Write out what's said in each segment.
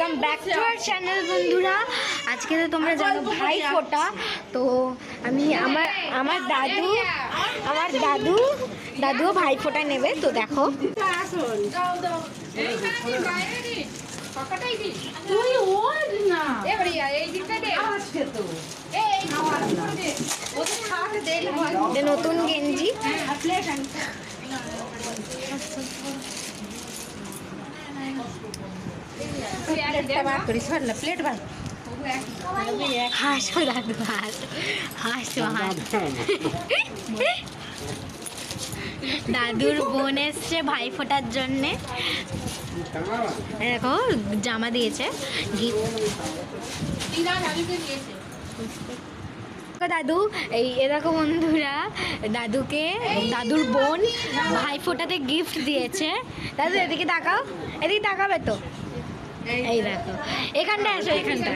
Welcome back to our channel বন্ধুরা। আজকে তো তোমরা জানো ভাই ফোঁটা, তো আমি আমার দাদুও ভাই ফোঁটা নেবে। তো দেখো নতুন গেঞ্জি, প্লেট ভাই হাসো দাদু, হাসো দাদুর বোন এসছে ভাই ফোটার জন্যে। দেখো জামা দিয়েছে, দাদু এই দেখো বন্ধুরা, দাদুর বোন ভাই ফোটাতে গিফট দিয়েছে। দাদু এদিকে তাকাও, এদিকে তাকাবে তো, এই দেখো এখানটা আসো, এখানটা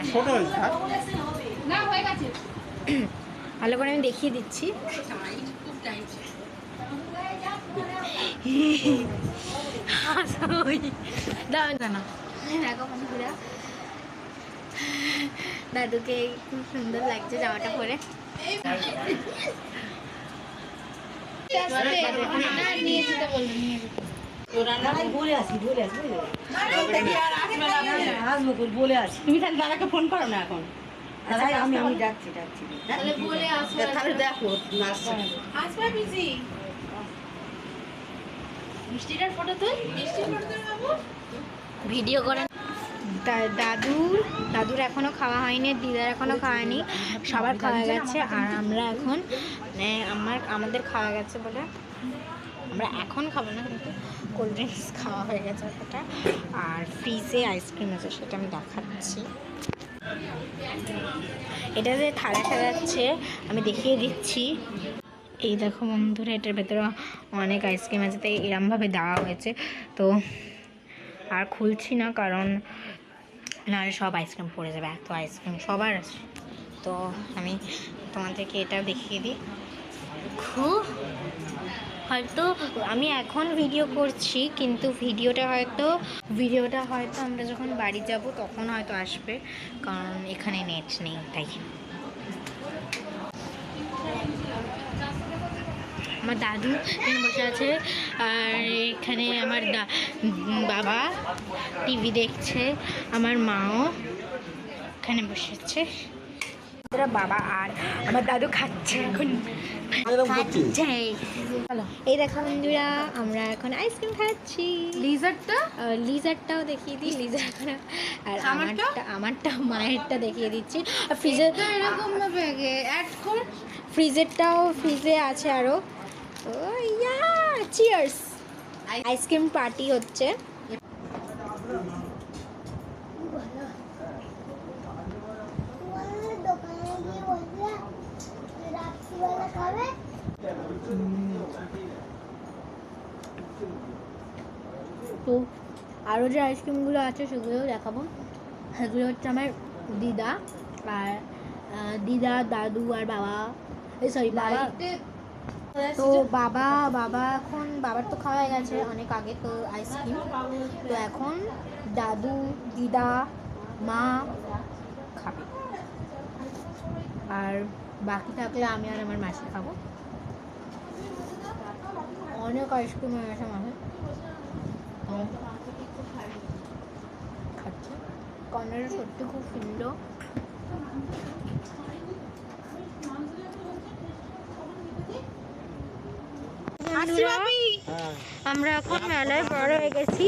ভালো করে আমি দেখিয়ে দিচ্ছি। দেখো বন্ধুরা, দাদুকে খুব সুন্দর লাগছে জামাটা পরে। তুমি তাহলে দাদাকে ফোন করো না এখন। আমি যাচ্ছি দেখো মিষ্টিটার ফটো তুই, ভিডিও করেন। দাদুর এখনো খাওয়া হয়নি, দিদার এখনো খাওয়ানি, সবার খাওয়া গেছে। আর আমরা এখন আমাদের খাওয়া গেছে বলে আমরা এখন খাবো না, কিন্তু কোল্ড ড্রিঙ্কস খাওয়া হয়ে গেছে ওটা। আর ফ্রিজে আইসক্রিম আছে, সেটা আমি দেখাচ্ছি। এটা যে থালা সাজাচ্ছে আমি দেখিয়ে দিচ্ছি। এই দেখো বন্ধুরা, এটার ভেতরে অনেক আইসক্রিম আছে, তাই এরমভাবে দেওয়া হয়েছে। তো আর খুলছি না, কারণ নাহলে সব আইসক্রিম পড়ে যাবে, এত আইসক্রিম সবার আছে। তো আমি তোমাদেরকে এটাও দেখিয়ে দিই। হয়তো আমি এখন ভিডিও করছি, কিন্তু ভিডিওটা হয়তো আমরা যখন বাড়ি যাব তখন হয়তো আসবে, কারণ এখানে নেট নেই তাই। আমার দাদু এখানে বসে আছে, আর এখানে আমার বাবা টিভি দেখছে, আমার মাও এখানে বসেছে। বাবা আর আমার দাদু খাচ্ছে এখন, এই দেখো বন্ধুরা, আমরা এখন আইসক্রিম খাচ্ছি। লিজারটাও দেখিয়ে দিই, আর আমারটা মায়েরটা দেখিয়ে দিচ্ছি। আর ফ্রিজের এরকম ভাবে অ্যাড কর, ফ্রিজে আছে আরো। তো চিয়ার্স, আইসক্রিম পার্টি হচ্ছে। তো আরও যে আইসক্রিমগুলো আছে সেগুলোও দেখাবো। সেগুলো হচ্ছে আমার দিদা, দাদু আর বাবা, বাবা। তো বাবা এখন বাবার তো খাওয়া হয়ে গেছে অনেক আগে তো আইসক্রিম। তো এখন দাদু, দিদা, মা খাবে, আর বাকি থাকলে আমি আর আমার মাসি খাবো। অনেক আইসক্রিম হয়ে গেছে মাসে, খাচ্ছে। কর্নারটা সত্যি খুব সুন্দর। আমরা এখন মেলায় বড় হয়ে গেছি।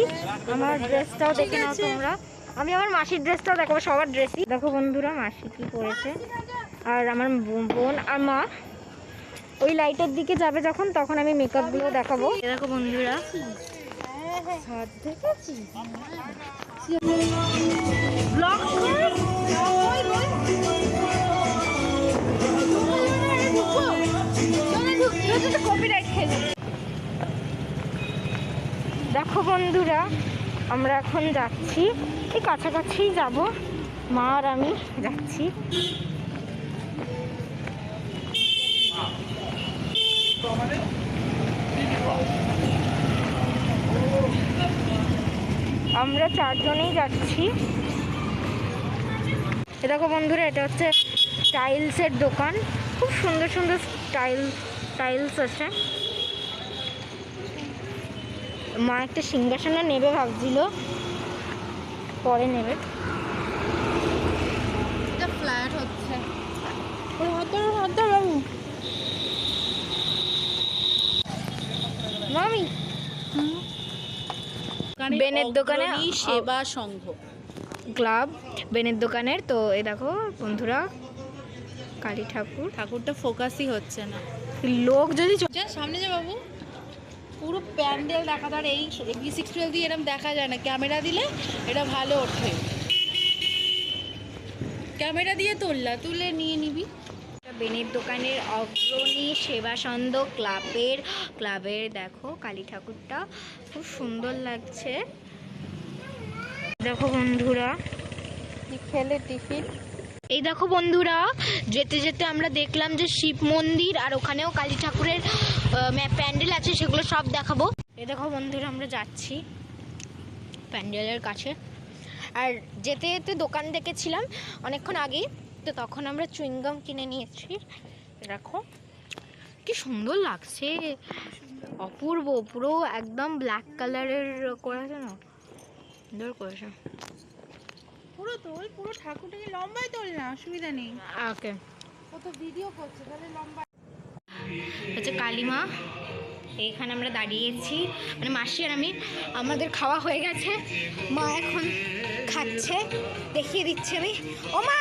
আমার ড্রেসটাও দেখে নাও তোমরা, আমি আমার মাসির ড্রেসটাও দেখাবো, সবার ড্রেসই দেখো বন্ধুরা মাসি কি পরেছে। আর আমার বোন আর মা ওই লাইটের দিকে যাবে যখন, তখন আমি মেকআপগুলো দেখাবো। দেখো বন্ধুরা, দেখো বন্ধুরা, আমরা এখন যাচ্ছি, এই কাছাকাছি যাব, মা আর আমি যাচ্ছি। আমরা 4 জনেই যাচ্ছি। এ দেখো বন্ধুরা, এটা হচ্ছে টাইলসের দোকান। খুব সুন্দর সুন্দর টাইলস আছে। মা একটা সিংহাসনও নেবে ভাবছিল, পরে নেবে। এটা ফ্ল্যাট হচ্ছে। মামি বেনের দোকানে সেবা সংঘ ক্লাব, বেনের দোকানের। তো এই দেখো বন্ধুরা, কালী ঠাকুরটা ফোকাসই হচ্ছে না। লোক যদি যা সামনে যা বাবু, পুরো প্যান্ডেল দেখা তার এই V612 দিয়ে এরকম দেখা যায় না, ক্যামেরা দিলে এটা ভালো ওঠে। ক্যামেরা দিয়ে তুলে নিয়ে নিবি। বেনের দোকানের অগ্রণী সেবাসন্দ ক্লাবের দেখো কালী ঠাকুরটা খুব সুন্দর লাগছে। দেখো বন্ধুরা, খেলে টিফিন। এই দেখো বন্ধুরা, যেতে যেতে আমরা দেখলাম যে শিব মন্দির আর ওখানেও কালী ঠাকুরের প্যান্ডেল আছে, সেগুলো সব দেখাবো। এই দেখো বন্ধুরা, আমরা যাচ্ছি প্যান্ডেলের কাছে। আর যেতে যেতে দোকান দেখেছিলাম অনেকক্ষণ আগেই, তো তখন আমরা চুইংগাম কিনে নিয়েছি। দেখো কি সুন্দর লাগছে, অপূর্ব, পুরো একদম ব্ল্যাক কালারের করেছে না, সুন্দর করেছে। পুরো ঠাকুরটাকে লম্বাই তোল না, অসুবিধা নেই। ওকে, ও তো ভিডিও করছে, তাহলে লম্বা। হচ্ছে কালিমা, এইখানে আমরা দাঁড়িয়েছি, মানে মাসি আর আমি। আমাদের খাওয়া হয়ে গেছে, মা এখন খাচ্ছে, দেখিয়ে দিচ্ছে আমি। ও মা,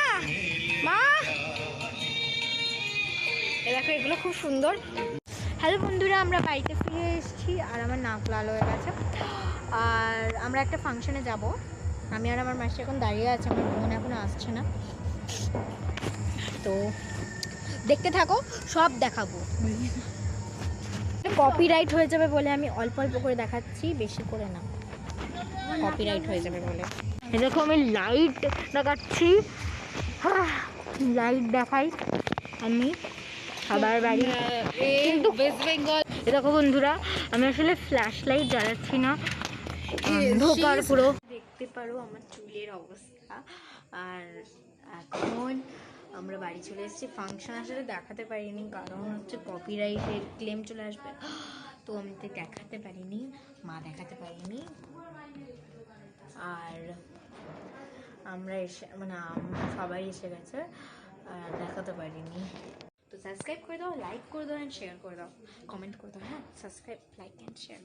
এ দেখো এগুলো খুব সুন্দর। হ্যালো বন্ধুরা, আমরা বাড়িতে ফিরে এসেছি আর আমার নাক লাল হয়ে গেছে। আর আমরা একটা ফাংশনে যাব, আমি আর আমার মাসি এখন দাঁড়িয়ে আছে, আমার বোন এখনো আসছে না। তো দেখতে থাকো, সব দেখাবো। কপিরাইট হয়ে যাবে বলে আমি অল্প অল্প করে দেখাচ্ছি, বেশি করে না, কপিরাইট হয়ে যাবে বলে। এই দেখো আমি লাইট দেখাচ্ছি, লাইট দেখাই আমি সবার বাড়ি, কিন্তু ওয়েস্ট বেঙ্গল। দেখো বন্ধুরা, আমি আসলে ফ্ল্যাশ লাইট জ্বালাচ্ছি না, অন্ধকার পুরো। দেখতে পারো আমার চুলের অবস্থা। আর এখন আমরা বাড়ি চলে এসেছি। ফাংশন আসলে দেখাতে পারিনি, কারণ হচ্ছে কপিরাইটের ক্লেম চলে আসবে, তো আমি তো দেখাতে পারিনি, মা দেখাতে পারিনি। আর আমরা এসে, মানে সবাই এসে গেছে, আর দেখাতে পারিনি। তো সাবস্ক্রাইব করে দাও, লাইক করে দাও অ্যান্ড শেয়ার করে দাও, কমেন্ট করে দাও। হ্যাঁ, সাবস্ক্রাইব, লাইক অ্যান্ড শেয়ার।